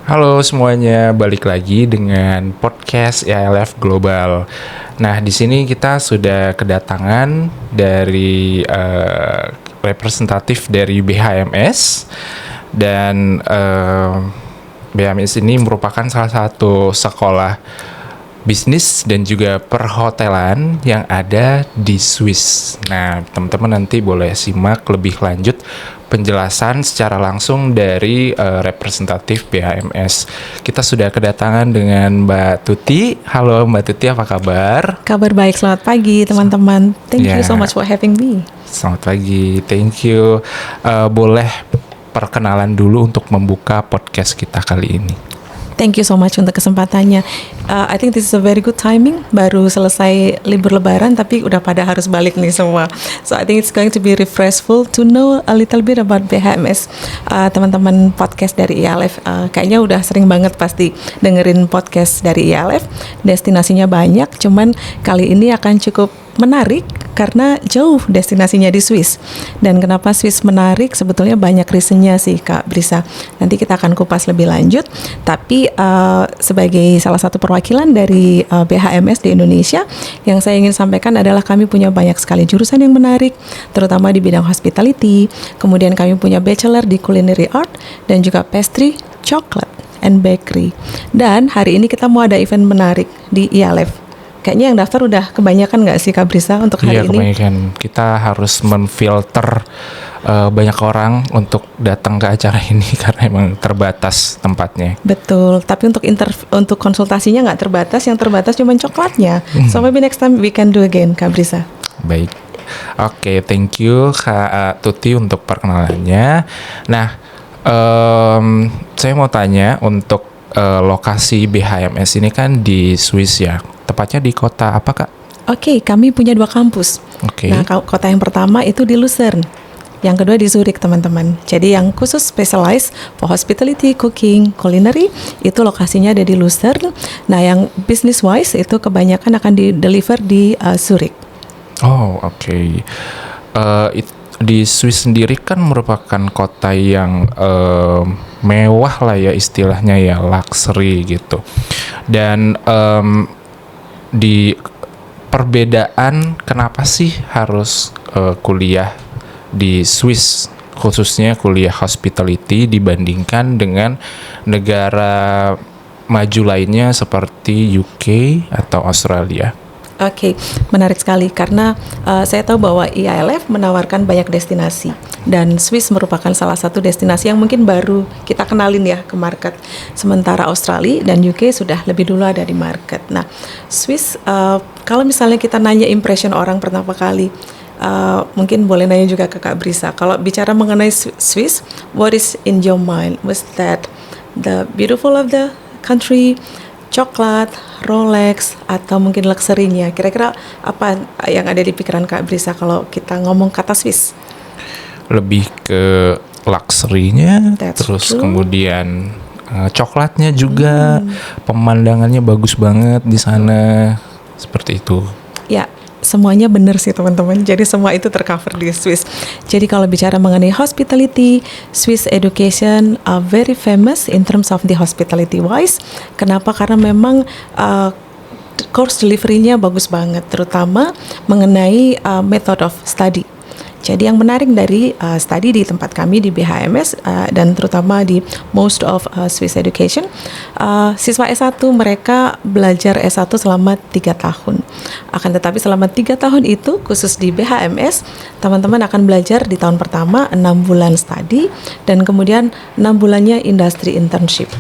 Halo semuanya, balik lagi dengan podcast IALF Global. Nah, di sini kita sudah kedatangan dari representatif dari BHMS dan BHMS ini merupakan salah satu sekolah bisnis dan juga perhotelan yang ada di Swiss. Nah, teman-teman nanti boleh simak lebih lanjut penjelasan secara langsung dari representatif BHMS. Kita sudah kedatangan dengan Mbak Tuti. Halo Mbak Tuti, apa kabar? Kabar baik, selamat pagi teman-teman. Thank you so much for having me. Selamat pagi, thank you. Boleh perkenalan dulu untuk membuka podcast kita kali ini. Thank you so much untuk kesempatannya. I think this is a very good timing. Baru selesai libur lebaran tapi udah pada harus balik nih semua. So I think it's going to be refreshful to know a little bit about BHMS. Teman-teman podcast dari IALF kayaknya udah sering banget pasti dengerin podcast dari IALF. Destinasinya banyak, cuman kali ini akan cukup menarik karena jauh destinasinya di Swiss. Dan kenapa Swiss menarik? Sebetulnya banyak reasonnya sih Kak Brisa. Nanti kita akan kupas lebih lanjut. Tapi sebagai salah satu perwakilan dari BHMS di Indonesia, yang saya ingin sampaikan adalah kami punya banyak sekali jurusan yang menarik, terutama di bidang hospitality. Kemudian kami punya bachelor di culinary art dan juga pastry, chocolate, and bakery. Dan hari ini kita mau ada event menarik di IALF. Kayaknya yang daftar udah kebanyakan nggak sih Kak Brisa untuk hari ini? Iya, kebanyakan. Kita harus memfilter banyak orang untuk datang ke acara ini karena emang terbatas tempatnya. Betul, tapi untuk konsultasinya nggak terbatas, yang terbatas cuma coklatnya. So maybe next time we can do again, Kak Brisa. Baik. Oke, thank you Kak Tuti untuk perkenalannya. Nah, saya mau tanya untuk lokasi BHMS ini kan di Swiss ya. Tepatnya di kota apa Kak? Oke, kami punya 2 kampus. Nah, kota yang pertama itu di Lucerne. Yang kedua di Zurich, teman-teman. Jadi yang khusus specialized for hospitality, cooking, culinary, itu lokasinya ada di Lucerne. Nah, yang business wise itu kebanyakan akan di-deliver di Zurich. Oh, oke. Di Swiss sendiri kan merupakan kota yang mewah lah ya istilahnya ya, luxury gitu. Dan di perbedaan kenapa sih harus kuliah di Swiss, khususnya kuliah hospitality dibandingkan dengan negara maju lainnya seperti UK atau Australia? Oke, menarik sekali karena saya tahu bahwa IALF menawarkan banyak destinasi dan Swiss merupakan salah satu destinasi yang mungkin baru kita kenalin ya ke market. Sementara Australia dan UK sudah lebih dulu ada di market. Nah, Swiss kalau misalnya kita nanya impression orang pertama kali, mungkin boleh nanya juga ke Kak Brisa. Kalau bicara mengenai Swiss, what is in your mind? Was that the beautiful of the country, coklat, Rolex, atau mungkin luxury-nya? Kira-kira apa yang ada di pikiran Kak Brisa kalau kita ngomong kata Swiss? Lebih ke luxury-nya, terus true. Kemudian coklatnya juga, pemandangannya bagus banget di sana, seperti itu. Ya, semuanya benar sih teman-teman. Jadi semua itu tercover di Swiss. Jadi kalau bicara mengenai hospitality, Swiss education are very famous in terms of the hospitality wise. Kenapa? Karena memang course delivery-nya bagus banget, terutama mengenai method of study. Jadi yang menarik dari study di tempat kami di BHMS dan terutama di most of Swiss education, siswa S1 mereka belajar S1 selama 3 tahun. Akan tetapi selama 3 tahun itu khusus di BHMS, teman-teman akan belajar di tahun pertama 6 bulan study dan kemudian 6 bulannya industry internship.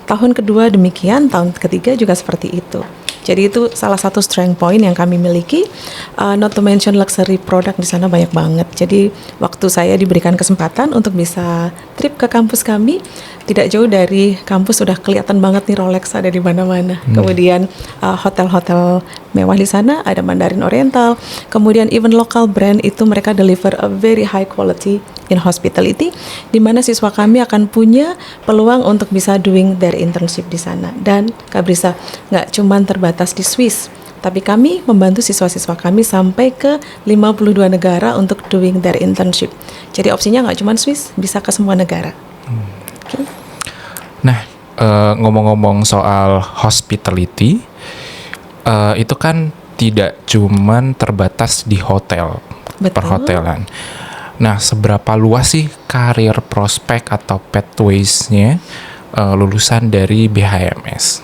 Tahun kedua demikian, tahun ketiga juga seperti itu. Jadi itu salah satu strength point yang kami miliki. Not to mention luxury product di sana banyak banget. Jadi waktu saya diberikan kesempatan untuk bisa trip ke kampus kami, tidak jauh dari kampus sudah kelihatan banget nih Rolex ada di mana-mana. Kemudian hotel-hotel mewah di sana ada Mandarin Oriental. Kemudian even local brand itu mereka deliver a very high quality in hospitality, di mana siswa kami akan punya peluang untuk bisa doing their internship di sana. Dan Kak Brisa, nggak cuma terbatas di Swiss, tapi kami membantu siswa-siswa kami sampai ke 52 negara untuk doing their internship. Jadi opsinya nggak cuma Swiss, bisa ke semua negara. Nah, ngomong-ngomong soal hospitality, itu kan tidak cuman terbatas di hotel, Betul. perhotelan. Nah, seberapa luas sih karir prospek atau pathways-nya lulusan dari BHMS?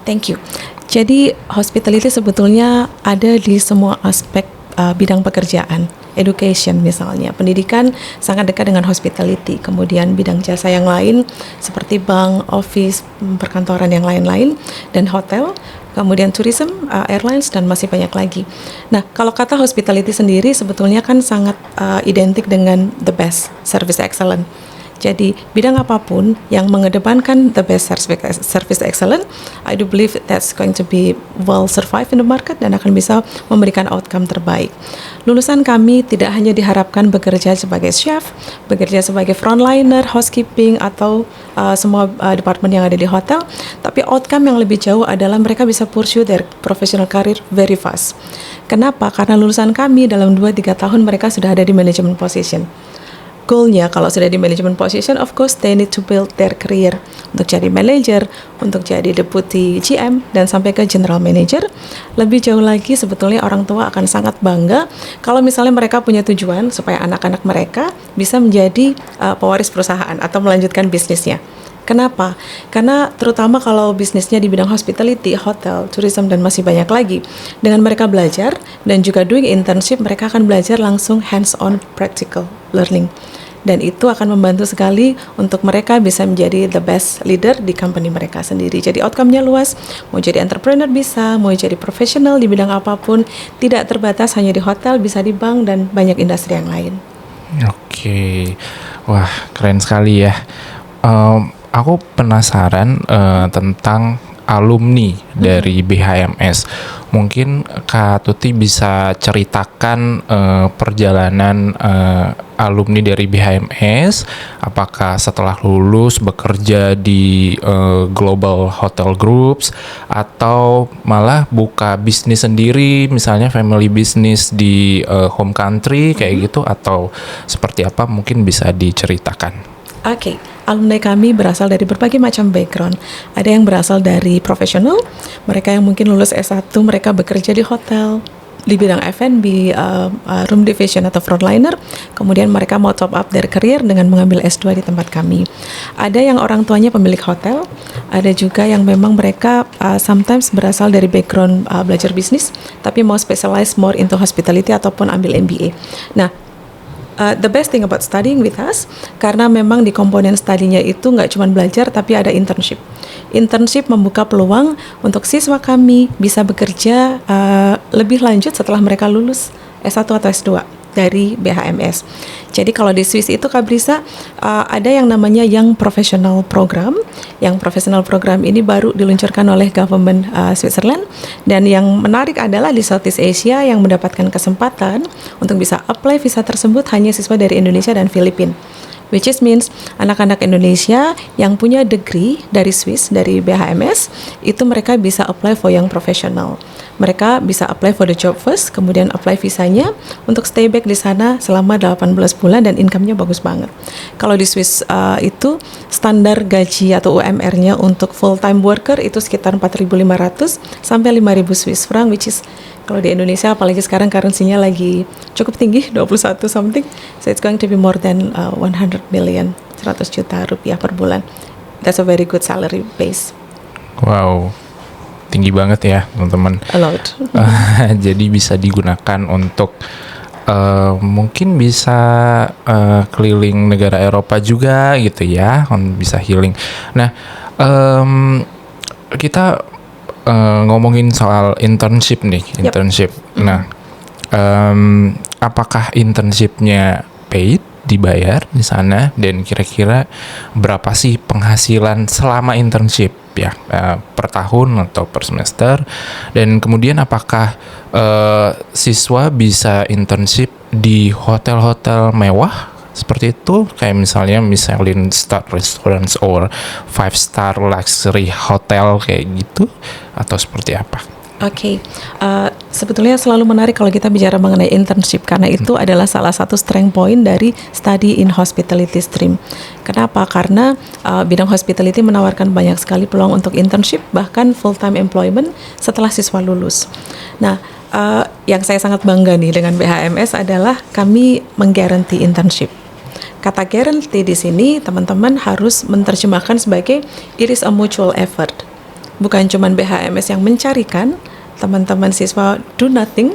Thank you. Jadi hospitality sebetulnya ada di semua aspek bidang pekerjaan. Education misalnya, pendidikan sangat dekat dengan hospitality. Kemudian bidang jasa yang lain seperti bank, office, perkantoran yang lain-lain, dan hotel. Kemudian tourism, airlines, dan masih banyak lagi. Nah, kalau kata hospitality sendiri sebetulnya kan sangat identik dengan the best, service excellent. Jadi bidang apapun yang mengedepankan the best service excellent, I do believe that's going to be well survive in the market dan akan bisa memberikan outcome terbaik. Lulusan kami tidak hanya diharapkan bekerja sebagai chef, bekerja sebagai frontliner, housekeeping atau semua departemen yang ada di hotel, tapi outcome yang lebih jauh adalah mereka bisa pursue their professional career very fast. Kenapa? Karena lulusan kami dalam 2-3 tahun mereka sudah ada di management position. Goalnya kalau sudah di management position, of course they need to build their career untuk jadi manager, untuk jadi deputy GM, dan sampai ke general manager. Lebih jauh lagi sebetulnya orang tua akan sangat bangga kalau misalnya mereka punya tujuan supaya anak-anak mereka bisa menjadi pewaris perusahaan atau melanjutkan bisnisnya. Kenapa? Karena terutama kalau bisnisnya di bidang hospitality, hotel, tourism, dan masih banyak lagi. Dengan mereka belajar dan juga doing internship, mereka akan belajar langsung hands-on practical learning. Dan itu akan membantu sekali untuk mereka bisa menjadi the best leader di company mereka sendiri. Jadi outcome-nya luas, mau jadi entrepreneur bisa, mau jadi profesional di bidang apapun, tidak terbatas hanya di hotel, bisa di bank, dan banyak industri yang lain. Oke, wah keren sekali ya. Aku penasaran tentang alumni dari BHMS. Mungkin Kak Tuti bisa ceritakan perjalanan alumni dari BHMS. Apakah setelah lulus bekerja di global hotel groups atau malah buka bisnis sendiri, misalnya family business di home country kayak gitu, atau seperti apa? Mungkin bisa diceritakan. Oke, alumni kami berasal dari berbagai macam background. Ada yang berasal dari profesional, mereka yang mungkin lulus S1, mereka bekerja di hotel, di bidang F&B, room division atau frontliner. Kemudian mereka mau top up their career dengan mengambil S2 di tempat kami. Ada yang orang tuanya pemilik hotel, ada juga yang memang mereka sometimes berasal dari background belajar bisnis, tapi mau specialize more into hospitality ataupun ambil MBA. Nah, the best thing about studying with us, karena memang di komponen studinya itu nggak cuma belajar, tapi ada internship. Internship membuka peluang untuk siswa kami bisa bekerja lebih lanjut setelah mereka lulus S1 atau S2 dari BHMS. Jadi kalau di Swiss itu Kak Brisa, ada yang namanya Young Professional Program. Yang Professional Program ini baru diluncurkan oleh government Switzerland, dan yang menarik adalah di Southeast Asia yang mendapatkan kesempatan untuk bisa apply visa tersebut hanya siswa dari Indonesia dan Filipina. Which is means anak-anak Indonesia yang punya degree dari Swiss, dari BHMS, itu mereka bisa apply for Young Professional. Mereka bisa apply for the job first, kemudian apply visanya untuk stay back di sana selama 18 bulan dan income-nya bagus banget. Kalau di Swiss itu standar gaji atau UMR-nya untuk full-time worker itu sekitar 4.500 sampai 5.000 Swiss franc, which is kalau di Indonesia apalagi sekarang currency-nya lagi cukup tinggi, 21 something, so it's going to be more than 100 million, 100 juta rupiah per bulan. That's a very good salary base. Wow, tinggi banget ya teman-teman. A lot. Jadi bisa digunakan untuk mungkin bisa keliling negara Eropa juga gitu ya, bisa healing. Nah, kita ngomongin soal internship nih, internship. Nah, apakah internshipnya paid, dibayar di sana, dan kira-kira berapa sih penghasilan selama internship ya, per tahun atau per semester, dan kemudian apakah siswa bisa internship di hotel-hotel mewah seperti itu, kayak misalnya Michelin star restaurants or 5-star luxury hotel kayak gitu, atau seperti apa? Oke, sebetulnya selalu menarik kalau kita bicara mengenai internship karena itu adalah salah satu strength point dari study in hospitality stream. Kenapa? Karena bidang hospitality menawarkan banyak sekali peluang untuk internship bahkan full time employment setelah siswa lulus. Nah, yang saya sangat bangga nih dengan BHMS adalah kami menggaranti internship. Kata guarantee di sini teman-teman harus menerjemahkan sebagai it is a mutual effort. Bukan cuma BHMS yang mencarikan, teman-teman siswa do nothing,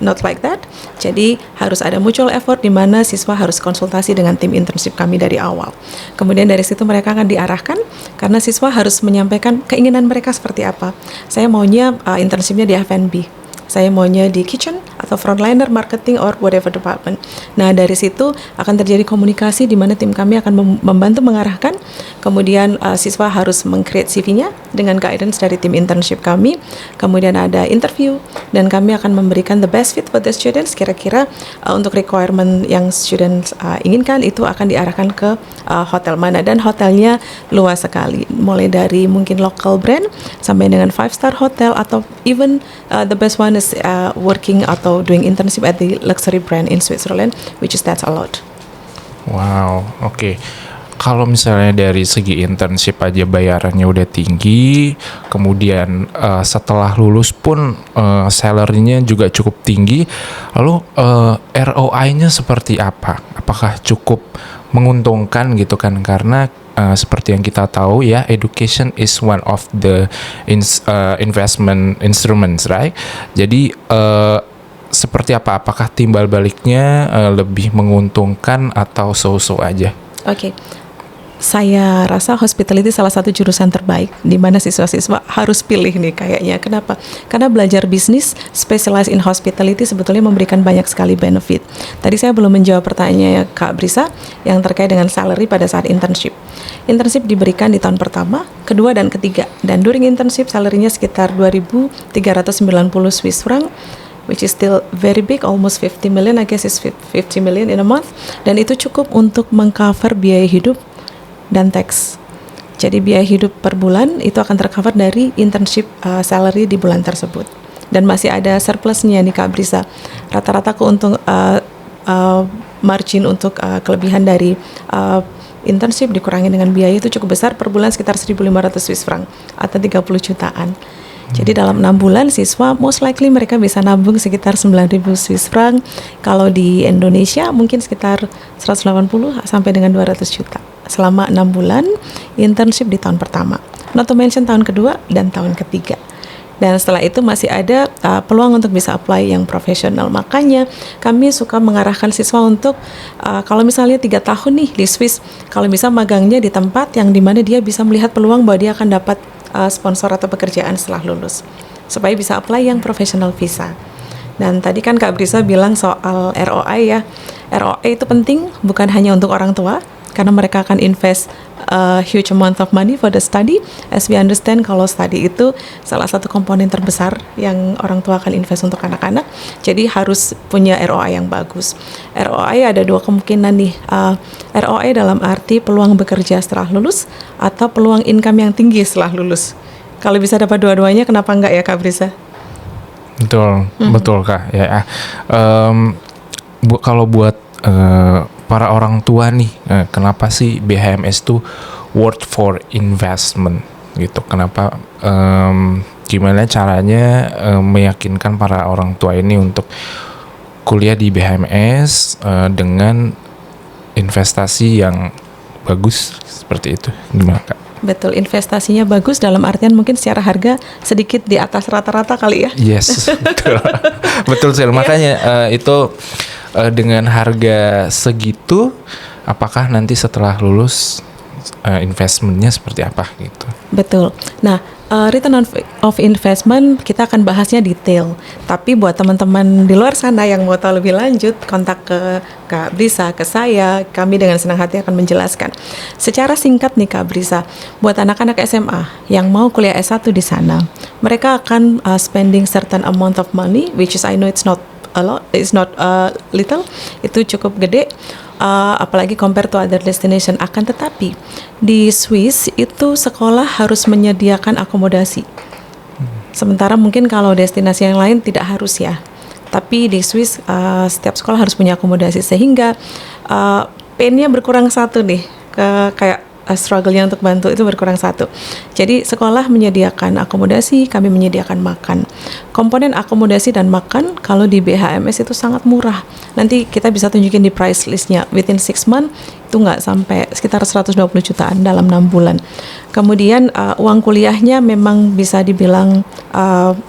not like that. Jadi harus ada mutual effort di mana siswa harus konsultasi dengan tim internship kami dari awal. Kemudian dari situ mereka akan diarahkan karena siswa harus menyampaikan keinginan mereka seperti apa. Saya maunya internshipnya di F&B. Saya maunya di kitchen atau frontliner, marketing, or whatever department. Nah, dari situ akan terjadi komunikasi di mana tim kami akan membantu mengarahkan. Kemudian siswa harus meng-create CV-nya dengan guidance dari tim internship kami. Kemudian ada interview dan kami akan memberikan the best fit for the students. Kira-kira untuk requirement yang students inginkan itu akan diarahkan ke hotel mana, dan hotelnya luas sekali. Mulai dari mungkin local brand sampai dengan 5-star hotel atau even the best one is working atau doing internship at the luxury brand in Switzerland, which is that's a lot. Wow, oke. Kalau misalnya dari segi internship aja bayarannya udah tinggi, kemudian setelah lulus pun salary-nya juga cukup tinggi, lalu ROI-nya seperti apa? Apakah cukup menguntungkan gitu kan? Karena seperti yang kita tahu ya, education is one of the investment instruments, right? Jadi seperti apa? Apakah timbal baliknya lebih menguntungkan atau so-so aja? Oke. Saya rasa hospitality salah satu jurusan terbaik di mana siswa-siswa harus pilih nih kayaknya. Kenapa? Karena belajar bisnis specialized in hospitality sebetulnya memberikan banyak sekali benefit. Tadi saya belum menjawab pertanyaannya Kak Brisa yang terkait dengan salary pada saat internship. Internship diberikan di tahun pertama, kedua, dan ketiga. Dan during internship salary-nya sekitar 2.390 Swiss franc, which is still very big, almost 50 million, I guess it's 50 million in a month. Dan itu cukup untuk mengcover biaya hidup dan tax. Jadi biaya hidup per bulan itu akan tercover dari internship salary di bulan tersebut. Dan masih ada surplusnya nih Kak Brisa. Rata-rata keuntung margin untuk kelebihan dari internship dikurangi dengan biaya itu cukup besar, per bulan sekitar 1.500 Swiss franc atau 30 jutaan. Jadi dalam 6 bulan siswa most likely mereka bisa nabung sekitar 9.000 Swiss franc. Kalau di Indonesia mungkin sekitar 180 sampai dengan 200 juta selama 6 bulan internship di tahun pertama. Not to mention tahun kedua dan tahun ketiga. Dan setelah itu masih ada peluang untuk bisa apply yang profesional. Makanya kami suka mengarahkan siswa untuk kalau misalnya 3 tahun nih di Swiss, kalau bisa magangnya di tempat yang dimana dia bisa melihat peluang bahwa dia akan dapat sponsor atau pekerjaan setelah lulus, supaya bisa apply yang professional visa. Dan tadi kan Kak Brisa bilang soal ROI ya. ROI itu penting bukan hanya untuk orang tua, karena mereka akan invest huge amount of money for the study. As we understand, kalau study itu salah satu komponen terbesar yang orang tua akan invest untuk anak-anak. Jadi harus punya ROI yang bagus. ROI ada 2 kemungkinan nih. ROI dalam arti peluang bekerja setelah lulus atau peluang income yang tinggi setelah lulus. Kalau bisa dapat dua-duanya, kenapa enggak ya Kak Brisa? Betul, betul Kak. Ya, kalau buat para orang tua nih, kenapa sih BHMS tuh worth for investment gitu? Kenapa? Gimana caranya meyakinkan para orang tua ini untuk kuliah di BHMS dengan investasi yang bagus seperti itu? Gimana Kak? Betul, investasinya bagus dalam artian mungkin secara harga sedikit di atas rata-rata kali ya. Yes, betul. Betul sih. Makanya itu dengan harga segitu, apakah nanti setelah lulus investmentnya seperti apa gitu? Betul. Nah, return of investment kita akan bahasnya detail. Tapi buat teman-teman di luar sana yang mau tahu lebih lanjut, kontak ke Kak Brisa, ke saya. Kami dengan senang hati akan menjelaskan. Secara singkat nih Kak Brisa, buat anak-anak SMA yang mau kuliah S1 di sana, mereka akan spending certain amount of money, which is I know it's not a lot, it's not little, itu cukup gede. Apalagi compare to other destination. Akan tetapi di Swiss itu sekolah harus menyediakan akomodasi Sementara mungkin kalau destinasi yang lain tidak harus ya. Tapi di Swiss setiap sekolah harus punya akomodasi sehingga pain-nya berkurang satu nih, kayak struggle-nya untuk bantu itu berkurang satu. Jadi sekolah menyediakan akomodasi, kami menyediakan makan. Komponen akomodasi dan makan kalau di BHMS itu sangat murah. Nanti kita bisa tunjukin di price list-nya. Within 6 months itu nggak sampai sekitar 120 jutaan dalam 6 bulan. Kemudian uang kuliahnya memang bisa dibilang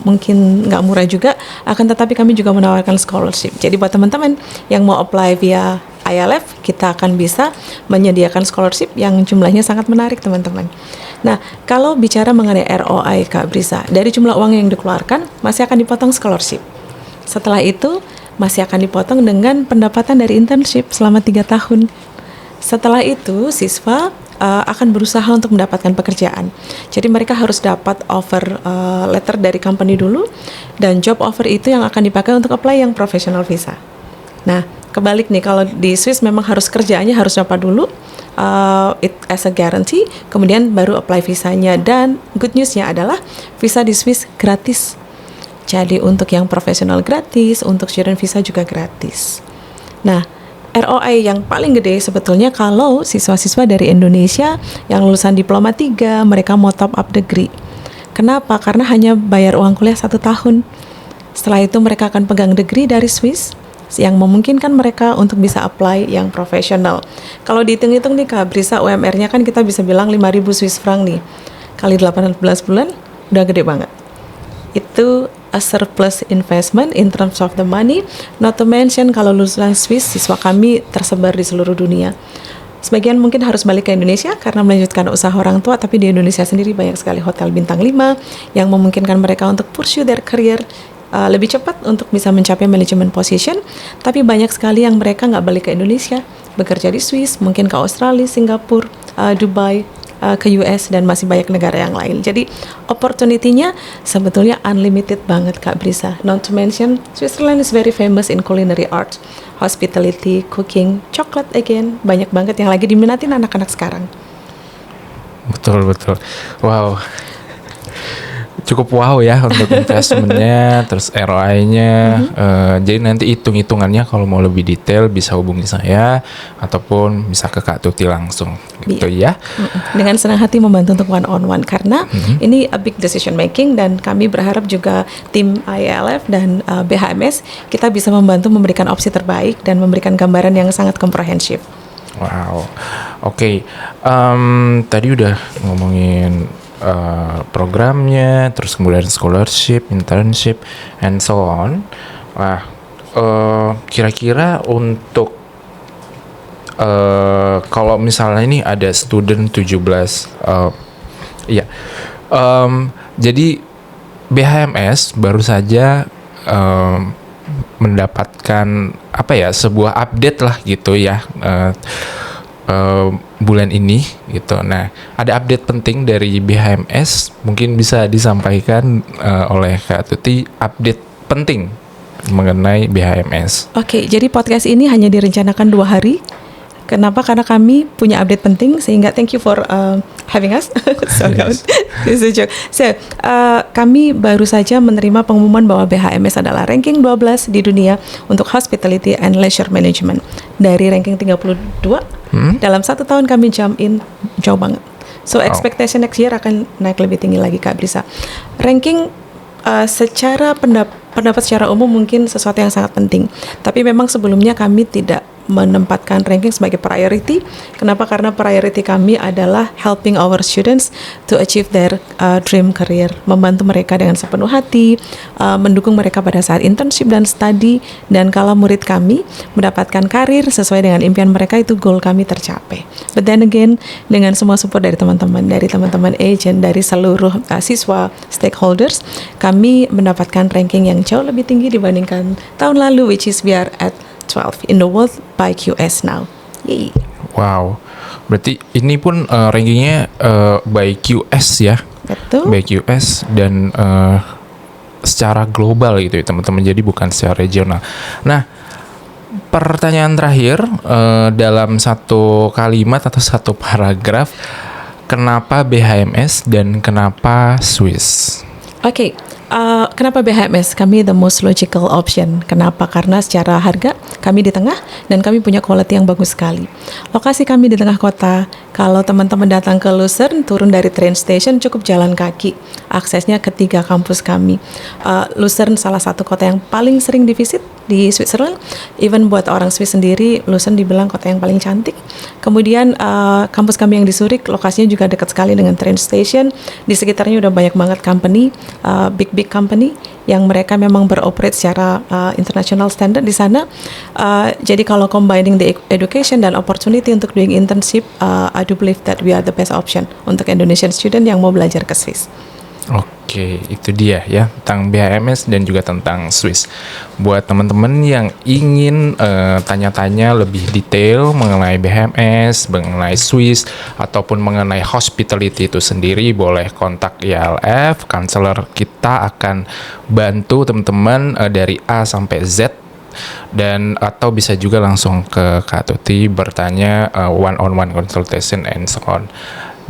mungkin nggak murah juga, akan tetapi kami juga menawarkan scholarship. Jadi buat teman-teman yang mau apply via ILF, kita akan bisa menyediakan scholarship yang jumlahnya sangat menarik teman-teman. Nah, kalau bicara mengenai ROI Kak Brisa, dari jumlah uang yang dikeluarkan masih akan dipotong scholarship. Setelah itu masih akan dipotong dengan pendapatan dari internship selama 3 tahun. Setelah itu siswa akan berusaha untuk mendapatkan pekerjaan. Jadi mereka harus dapat offer letter dari company dulu, dan job offer itu yang akan dipakai untuk apply yang professional visa. Nah, kebalik nih, kalau di Swiss memang harus kerjaannya harus dapat dulu it as a guarantee, kemudian baru apply visanya. Dan good newsnya adalah visa di Swiss gratis. Jadi untuk yang profesional gratis, untuk student visa juga gratis. Nah, ROI yang paling gede sebetulnya kalau siswa-siswa dari Indonesia yang lulusan diploma 3, mereka mau top up degree. Kenapa? Karena hanya bayar uang kuliah 1 tahun. Setelah itu mereka akan pegang degree dari Swiss yang memungkinkan mereka untuk bisa apply yang profesional. Kalau dihitung-hitung nih Kak Brisa, UMR-nya kan kita bisa bilang 5.000 Swiss franc nih. Kali 18 bulan, udah gede banget. Itu a surplus investment in terms of the money. Not to mention kalau lulusan Swiss, siswa kami tersebar di seluruh dunia. Sebagian mungkin harus balik ke Indonesia karena melanjutkan usaha orang tua, tapi di Indonesia sendiri banyak sekali hotel bintang 5 yang memungkinkan mereka untuk pursue their career lebih cepat untuk bisa mencapai management position. Tapi banyak sekali yang mereka nggak balik ke Indonesia, bekerja di Swiss, mungkin ke Australia, Singapura, Dubai, ke US, dan masih banyak negara yang lain. Jadi opportunity-nya sebetulnya unlimited banget Kak Brisa. Not to mention Switzerland is very famous in culinary arts, hospitality, cooking, chocolate again. Banyak banget yang lagi diminatin anak-anak sekarang. Betul. Wow. Cukup wow ya untuk investmentnya, terus ROI-nya. Jadi nanti hitung-hitungannya kalau mau lebih detail bisa hubungi saya ataupun bisa ke Kak Tuti langsung gitu ya. Dengan senang hati membantu untuk one on one karena ini a big decision making, dan kami berharap juga tim ILF dan BHMS kita bisa membantu memberikan opsi terbaik dan memberikan gambaran yang sangat komprehensif. Wow. Oke. Tadi udah ngomongin programnya, terus kemudian scholarship, internship, and so on. Wah, kira-kira untuk kalau misalnya ini ada student 17, jadi BHMS baru saja mendapatkan sebuah update lah gitu ya. Bulan ini gitu. Nah, ada update penting dari BHMS, mungkin bisa disampaikan oleh Kak Tuti, update penting mengenai BHMS. Oke, jadi podcast ini hanya direncanakan 2 hari. Kenapa? Karena kami punya update penting, sehingga thank you for having us. Sorry, yes. This is a joke. So, kami baru saja menerima pengumuman bahwa BHMS adalah ranking 12 di dunia untuk hospitality and leisure management. Dari ranking 32, dalam 1 tahun kami jump in jauh banget. So, expectation next year akan naik lebih tinggi lagi Kak Brisa. Ranking secara pendapat secara umum mungkin sesuatu yang sangat penting. Tapi memang sebelumnya kami tidak menempatkan ranking sebagai priority. Kenapa? Karena priority kami adalah helping our students to achieve their dream career, membantu mereka dengan sepenuh hati, mendukung mereka pada saat internship dan study, dan kalau murid kami mendapatkan karir sesuai dengan impian mereka, itu goal kami tercapai. But then again, dengan semua support dari teman-teman agent, dari seluruh siswa, stakeholders, kami mendapatkan ranking yang jauh lebih tinggi dibandingkan tahun lalu, which is we are at 12 in the world by QS now. Yay. Wow. Berarti ini pun rankingnya by QS ya. Betul. By QS dan secara global gitu ya teman-teman. Jadi bukan secara regional. Nah, pertanyaan terakhir dalam satu kalimat atau satu paragraf, kenapa BHMS dan kenapa Swiss? Oke. Kenapa BHMS? Kami the most logical option. Kenapa? Karena secara harga kami di tengah dan kami punya quality yang bagus sekali. Lokasi kami di tengah kota. Kalau teman-teman datang ke Lucerne, turun dari train station cukup jalan kaki. Aksesnya ke 3 kampus kami. Lucerne salah satu kota yang paling sering divisit di Switzerland. Even buat orang Swiss sendiri, Lucerne dibilang kota yang paling cantik. Kemudian kampus kami yang di Zurich, lokasinya juga dekat sekali dengan train station. Di sekitarnya udah banyak banget company, big company yang mereka memang beroperate secara international standard di sana. Jadi kalau combining the education dan opportunity untuk doing internship, I do believe that we are the best option untuk Indonesian student yang mau belajar ke Swiss. Oke, itu dia ya tentang BHMS dan juga tentang Swiss. Buat teman-teman yang ingin tanya-tanya lebih detail mengenai BHMS, mengenai Swiss, ataupun mengenai hospitality itu sendiri, boleh kontak ILF. Counselor kita akan bantu teman-teman dari A sampai Z. Dan atau bisa juga langsung ke Kak Tuti bertanya one-on-one consultation and so on.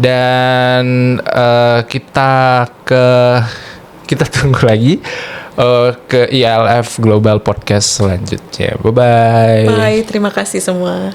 Dan kita tunggu lagi ke ILF Global Podcast selanjutnya. Bye-bye. Bye, terima kasih semua.